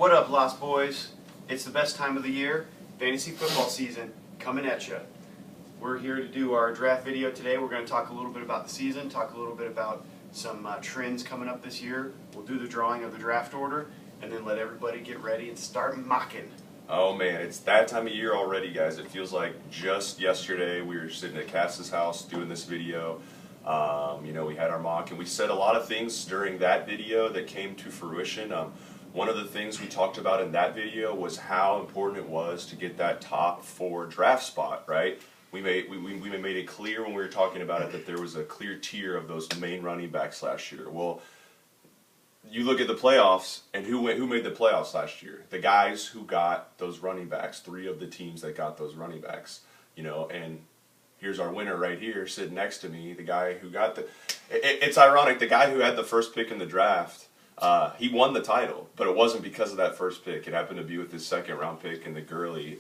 What up, Lost Boys? It's the best time of the year, fantasy football season, coming at you. We're here to do our draft video today. We're going to talk a little bit about the season, talk a little bit about some trends coming up this year. We'll do the drawing of the draft order, and then let everybody get ready and start mocking. Oh man, it's that time of year already, guys. It feels like just yesterday we were sitting at Cass's house doing this video. We had our mock, and we said a lot of things during that video that came to fruition. One of the things we talked about in that video was how important it was to get that top 4 draft spot, right? We made it clear when we were talking about it that there was a clear tier of those main running backs last year. Well, you look at the playoffs, and who made the playoffs last year? The guys who got those running backs, 3 of the teams that got those running backs, and here's our winner right here sitting next to me, the guy who got it's ironic, the guy who had the first pick in the draft, he won the title, but it wasn't because of that first pick. It happened to be with his second round pick in the Gurley.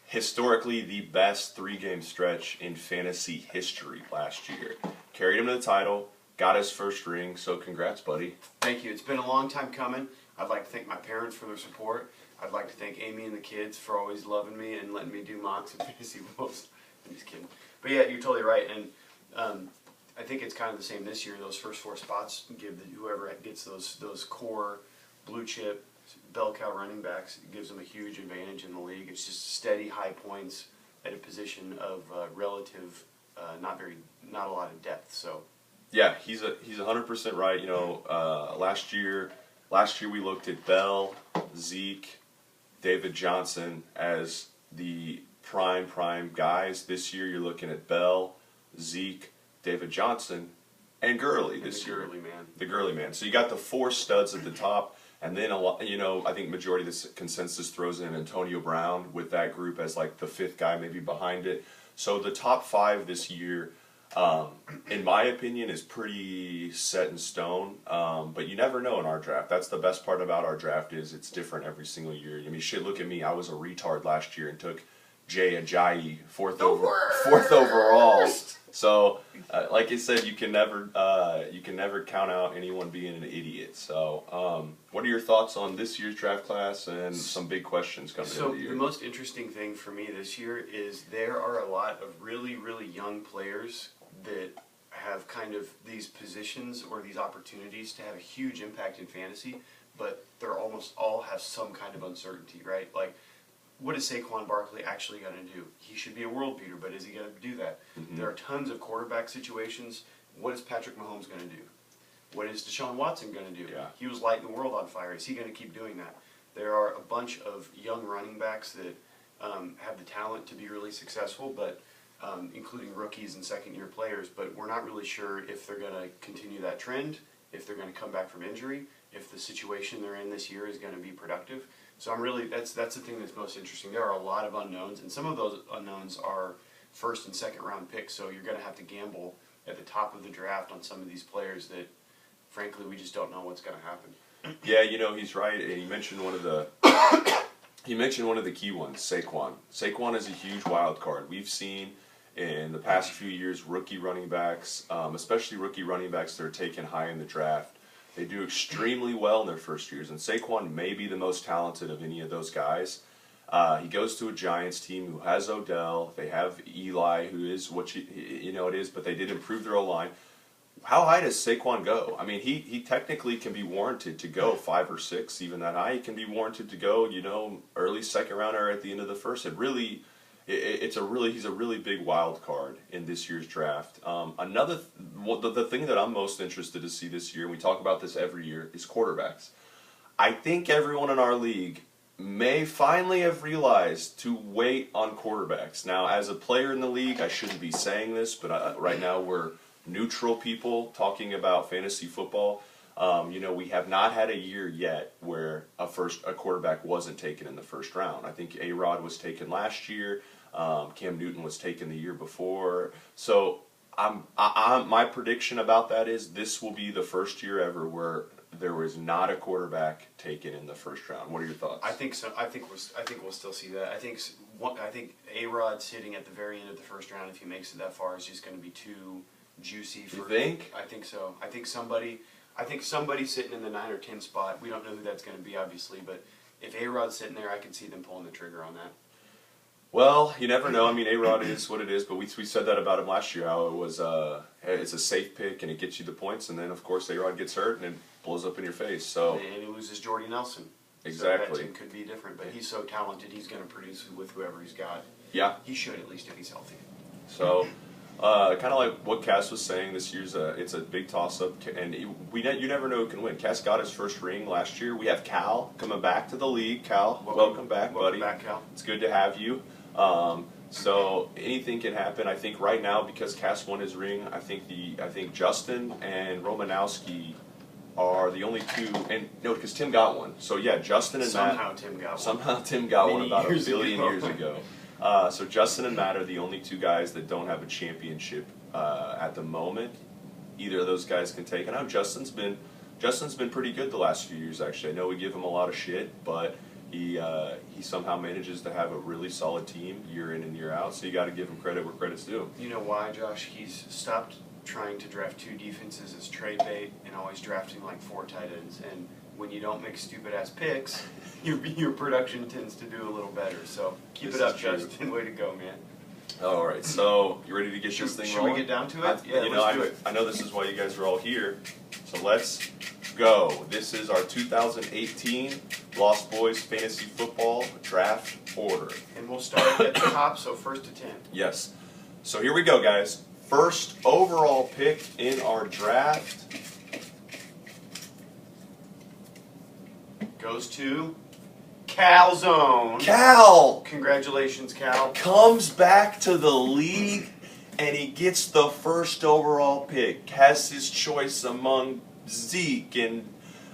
Historically, the best 3-game stretch in fantasy history last year. Carried him to the title, got his first ring, so congrats, buddy. Thank you. It's been a long time coming. I'd like to thank my parents for their support. I'd like to thank Amy and the kids for always loving me and letting me do mocks and fantasy books. I'm just kidding. But yeah, you're totally right. And I think it's kind of the same this year. Those first 4 spots give whoever gets those core blue chip bell cow running backs, it gives them a huge advantage in the league. It's just steady high points at a position of relative, not a lot of depth. So yeah, he's 100% right. Last year we looked at Bell, Zeke, David Johnson as the prime guys. This year you're looking at Bell, Zeke, David Johnson, and Gurley this year. The Gurley man. So you got the 4 studs at the top, and then I think majority of the consensus throws in Antonio Brown with that group as like the 5th guy maybe behind it. So the top 5 this year, in my opinion, is pretty set in stone. But you never know in our draft. That's the best part about our draft is it's different every single year. I mean, shit, look at me. I was a retard last year and took Jay Ajayi, 4th overall. So, like I said, you can never count out anyone being an idiot. So, what are your thoughts on this year's draft class and some big questions coming into the year? So, the most interesting thing for me this year is there are a lot of really, really young players that have kind of these positions or these opportunities to have a huge impact in fantasy, but they're almost all have some kind of uncertainty, right? Like, what is Saquon Barkley actually going to do? He should be a world beater, but is he going to do that? Mm-hmm. There are tons of quarterback situations. What is Patrick Mahomes going to do? What is Deshaun Watson going to do? Yeah. He was lighting the world on fire. Is he going to keep doing that? There are a bunch of young running backs that have the talent to be really successful, but including rookies and second-year players, but we're not really sure if they're going to continue that trend, if they're going to come back from injury, if the situation they're in this year is going to be productive. So that's the thing that's most interesting. There are a lot of unknowns, and some of those unknowns are first and second round picks, so you're going to have to gamble at the top of the draft on some of these players that, frankly, we just don't know what's going to happen. Yeah, he's right, and he mentioned one of the key ones, Saquon. Saquon is a huge wild card. We've seen in the past few years rookie running backs, especially rookie running backs that are taken high in the draft. They do extremely well in their first years, and Saquon may be the most talented of any of those guys. He goes to a Giants team who has Odell. They have Eli, who is what it is, but they did improve their O-line. How high does Saquon go? I mean, he technically can be warranted to go 5 or 6, even that high. He can be warranted to go, early second round or at the end of the first. He's a really big wild card in this year's draft. The thing that I'm most interested to see this year, and we talk about this every year, is quarterbacks. I think everyone in our league may finally have realized to wait on quarterbacks. Now, as a player in the league, I shouldn't be saying this, but right now we're neutral people talking about fantasy football. We have not had a year yet where a quarterback wasn't taken in the first round. I think A-Rod was taken last year. Cam Newton was taken the year before. So my prediction about that is this will be the first year ever where there was not a quarterback taken in the first round. What are your thoughts? I think so. I think we'll still see that. I think A-Rod sitting at the very end of the first round, if he makes it that far, is just going to be too juicy. You think? I think so. I think somebody. I think somebody sitting in the 9 or 10 spot. We don't know who that's going to be, obviously, but if A-Rod's sitting there, I can see them pulling the trigger on that. Well, you never know. I mean, A-Rod is what it is, but we said that about him last year, how it was it's a safe pick and it gets you the points, and then, of course, A-Rod gets hurt and it blows up in your face. So And he loses Jordy Nelson. Exactly. So that team could be different, but he's so talented, he's going to produce with whoever he's got. Yeah. He should, at least, if he's healthy. So, kind of like what Cass was saying, this year's it's a big toss-up, and you never know who can win. Cass got his first ring last year. We have Cal coming back to the league. Cal, welcome back, buddy. Welcome back, Cal. It's good to have you. So anything can happen. I think right now, because Cass won his ring, I think Justin and Romanowski are the only two, and no, because Tim got one. So yeah, Justin and Matt. Somehow Tim got one about a billion years ago. So Justin and Matt are the only two guys that don't have a championship at the moment. Either of those guys can take. And I know Justin's been pretty good the last few years. Actually, I know we give him a lot of shit, but he somehow manages to have a really solid team year in and year out. So you got to give him credit where credit's due. You know why, Josh? He's stopped trying to draft 2 defenses as trade bait and always drafting like 4 tight ends. And when you don't make stupid ass picks, your production tends to do a little better. So keep it up, Justin. Way to go, man. All right, so you ready to get this thing rolling? Should we get down to it? Yeah, let's do it. I know this is why you guys are all here, so let's go. This is our 2018 Lost Boys Fantasy Football Draft Order. And we'll start at the top, so 1st to 10. Yes. So here we go, guys. First overall pick in our draft goes to Calzone. Cal Congratulations, Cal. comes back to the league and he gets the first overall pick. Has his choice among Zeke and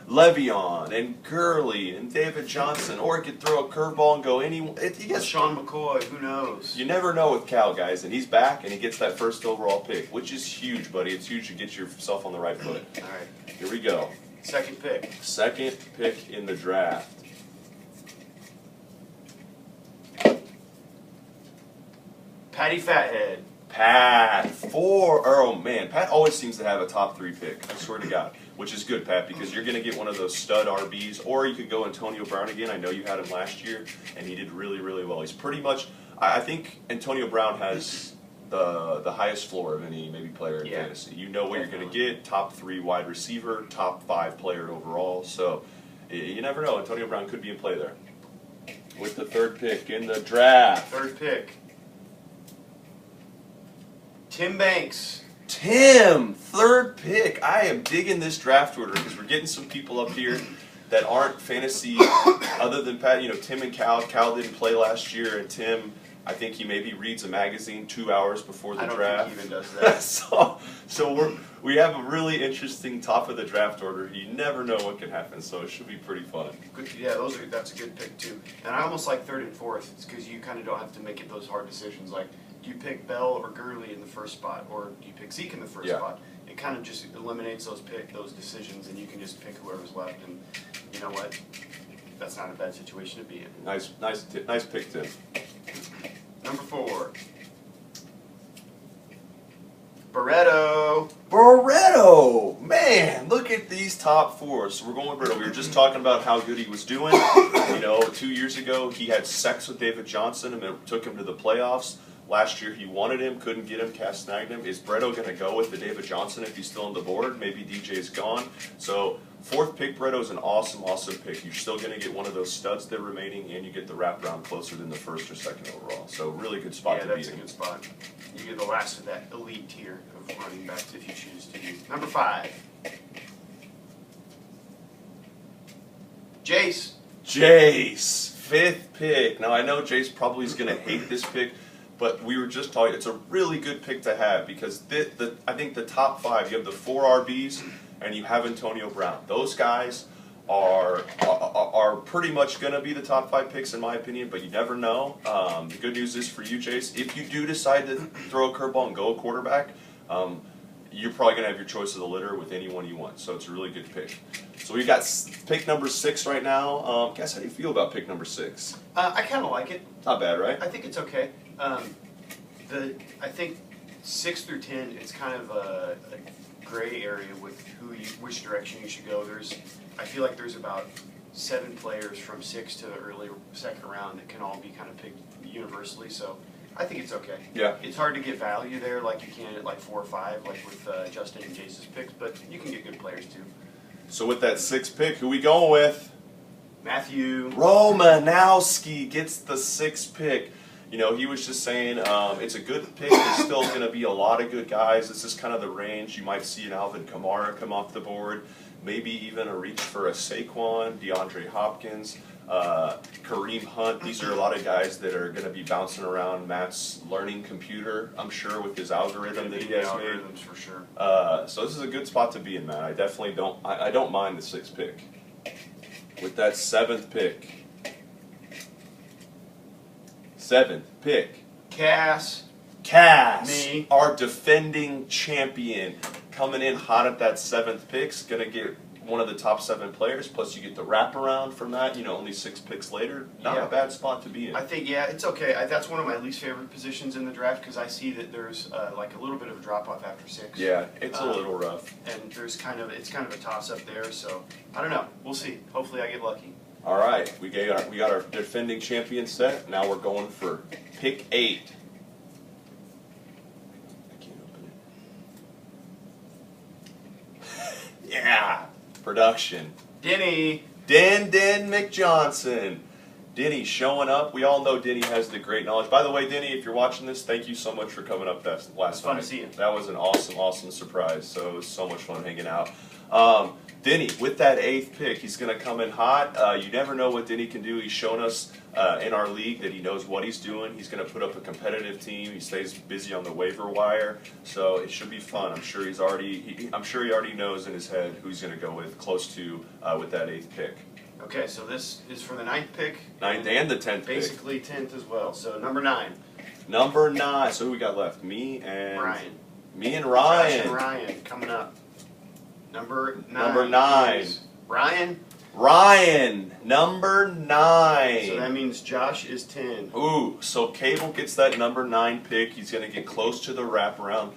Le'Veon and Gurley and David Johnson, or he could throw a curveball and go any. He gets, Sean McCoy, who knows? you never know with Cal, guys, and he's back and he gets that first overall pick, which is huge, buddy. It's huge to get yourself on the right foot. All right. Here we go. Second pick. Second pick in the draft. Patty Fathead. Pat. Oh man, Pat always seems to have a top 3 pick. I swear to God. Which is good, Pat, because you're going to get one of those stud RBs, or you could go Antonio Brown again. I know you had him last year, and he did really, really well. He's pretty much, I think Antonio Brown has the highest floor of any maybe player in fantasy. You know what you're going to get, top 3 wide receiver, top 5 player overall. So you never know. Antonio Brown could be in play there. With the 3rd pick in the draft. 3rd pick. Tim Banks. Tim, 3rd pick. I am digging this draft order because we're getting some people up here that aren't fantasy other than Pat. You know, Tim and Cal. Cal didn't play last year, and Tim, I think he maybe reads a magazine 2 hours before the draft. I don't think he even does that. so we have a really interesting top of the draft order. You never know what can happen, so it should be pretty fun. Good, yeah, that's a good pick too. And I almost like 3rd and 4th. It's because you kind of don't have to make those hard decisions like, do you pick Bell or Gurley in the first spot, or do you pick Zeke in the first spot? It kind of just eliminates those decisions, and you can just pick whoever's left. And you know what? That's not a bad situation to be in. Nice pick, Tim. Number 4. Barreto! Man, look at these top 4. So we're going with Barreto. We were just talking about how good he was doing. You know, 2 years ago he had sex with David Johnson and it took him to the playoffs. Last year he wanted him, couldn't get him, Cass snagged him. Is Barreto going to go with the David Johnson if he's still on the board? Maybe DJ's gone. So 4th pick, Barreto is an awesome, awesome pick. You're still going to get one of those studs that are remaining, and you get the wraparound closer than the 1st or 2nd overall. So really good spot to be in. Yeah, that's a good spot. You get the last of that elite tier of running backs if you choose to do. Number 5. Jace. 5th pick. Now I know Jace probably is going to hate this pick, but we were just talking, it's a really good pick to have because I think the top 5, you have the 4 RBs and you have Antonio Brown. Those guys are pretty much going to be the top 5 picks in my opinion, but you never know. The good news is for you, Jace, if you do decide to throw a curveball and go a quarterback, you're probably going to have your choice of the litter with anyone you want. So it's a really good pick. So we got pick number 6 right now. Guess how do you feel about pick number 6? I kind of like it. Not bad, right? I think it's okay. I think 6 through 10, it's kind of a gray area with which direction you should go. I feel like there's about 7 players from 6 to the early second round that can all be kind of picked universally. So I think it's okay. Yeah. It's hard to get value there like you can at like 4 or 5, like with Justin and Jace's picks, but you can get good players too. So with that 6th pick, who we going with? Matthew. Romanowski gets the 6th pick. You know, he was just saying it's a good pick. There's still going to be a lot of good guys. This is kind of the range. You might see an Alvin Kamara come off the board. Maybe even a reach for a Saquon, DeAndre Hopkins, Kareem Hunt. These are a lot of guys that are going to be bouncing around Matt's learning computer, I'm sure, with his algorithm that he has made. Algorithms for sure. So this is a good spot to be in, Matt. I definitely don't. I don't mind the 6th pick. With that 7th pick. 7th pick. Cass. Me. Our defending champion. Coming in hot at that 7th pick's going to get one of the top 7 players, plus you get the wraparound from that, only 6 picks later. Not a bad spot to be in. I think, it's okay. That's one of my least favorite positions in the draft because I see that there's like a little bit of a drop-off after 6. Yeah, it's a little rough. And it's kind of a toss-up there, so I don't know. We'll see. Hopefully I get lucky. All right, we got our defending champion set. Now we're going for pick 8. I can't open it. Yeah, production. Denny. Den McJohnson. Denny showing up. We all know Denny has the great knowledge. By the way, Denny, if you're watching this, thank you so much for coming up last night. Fun to see you. That was an awesome surprise. So it was so much fun hanging out. Denny, with that 8th pick, he's going to come in hot. You never know what Denny can do. He's shown us in our league that he knows what he's doing. He's going to put up a competitive team. He stays busy on the waiver wire, so it should be fun. I'm sure he already knows in his head who he's going to go with close to with that 8th pick. Okay, so this is for the 9th pick. 9th and the 10th Basically 10th as well. So number 9. Number 9. So who we got left? Me and Ryan. Ryan. Josh and Ryan coming up. Number 9. is Ryan. Ryan, number 9. So that means Josh is 10. Ooh, so Cable gets that number 9 pick. He's going to get close to the wraparound.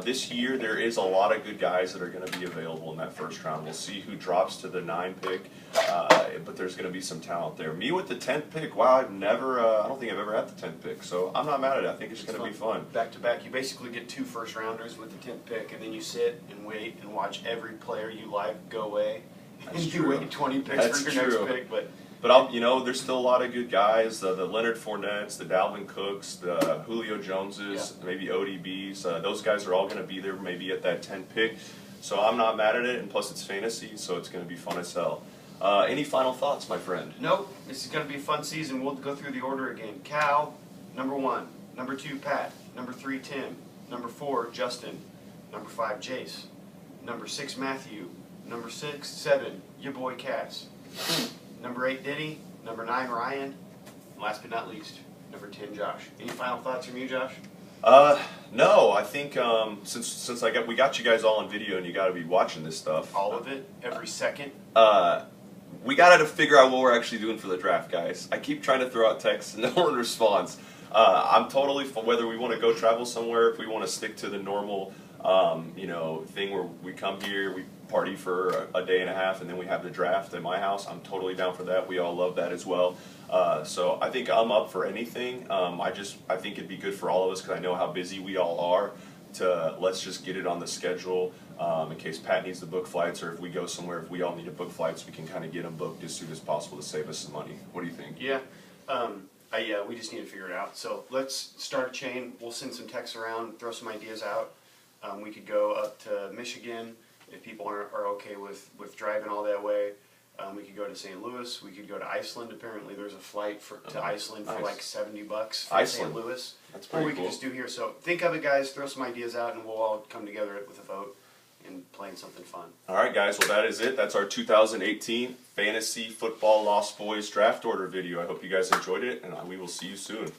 This year, there is a lot of good guys that are going to be available in that first round. We'll see who drops to the 9 pick, but there's going to be some talent there. Me with the 10th pick, wow, I don't think I've ever had the 10th pick, so I'm not mad at it. I think it's going to be fun. Back to back, you basically get 2 first-rounders with the 10th pick, and then you sit and wait and watch every player you like go away. That's and true. you wait 20 picks That's for your true. next pick, but there's still a lot of good guys. The Leonard Fournettes, the Dalvin Cooks, the Julio Joneses, maybe ODBs. Those guys are all going to be there maybe at that 10th pick. So I'm not mad at it, and plus it's fantasy, so it's going to be fun as hell. Any final thoughts, my friend? Nope. This is going to be a fun season. We'll go through the order again. Cal, number 1. Number 2, Pat. Number 3, Tim. Number 4, Justin. Number 5, Jace. Number 6, Matthew. Number 7, your boy Cass. Number 8, Denny. Number 9, Ryan. And last but not least, number 10, Josh. Any final thoughts from you, Josh? No. I think since we got you guys all on video and you got to be watching this stuff. All of it, every second. We got to figure out what we're actually doing for the draft, guys. I keep trying to throw out texts and no one responds. I'm totally for whether we want to go travel somewhere, if we want to stick to the normal, thing where we come here, we party for a day and a half, and then we have the draft at my house. I'm totally down for that. We all love that as well. So I think I'm up for anything. I think it'd be good for all of us because I know how busy we all are. Let's just get it on the schedule in case Pat needs to book flights, or if we go somewhere, if we all need to book flights, we can kind of get them booked as soon as possible to save us some money. What do you think? Yeah. We just need to figure it out. So let's start a chain. We'll send some texts around, throw some ideas out. We could go up to Michigan if people are okay with driving all that way. We could go to St. Louis. We could go to Iceland. Apparently, there's a flight to Iceland for like $70 from St. Louis. That's pretty cool. Or we cool. could just do here. So think of it, guys. Throw some ideas out, and we'll all come together with a vote and plan something fun. All right, guys. Well, that is it. That's our 2018 Fantasy Football Lost Boys Draft Order video. I hope you guys enjoyed it, and we will see you soon.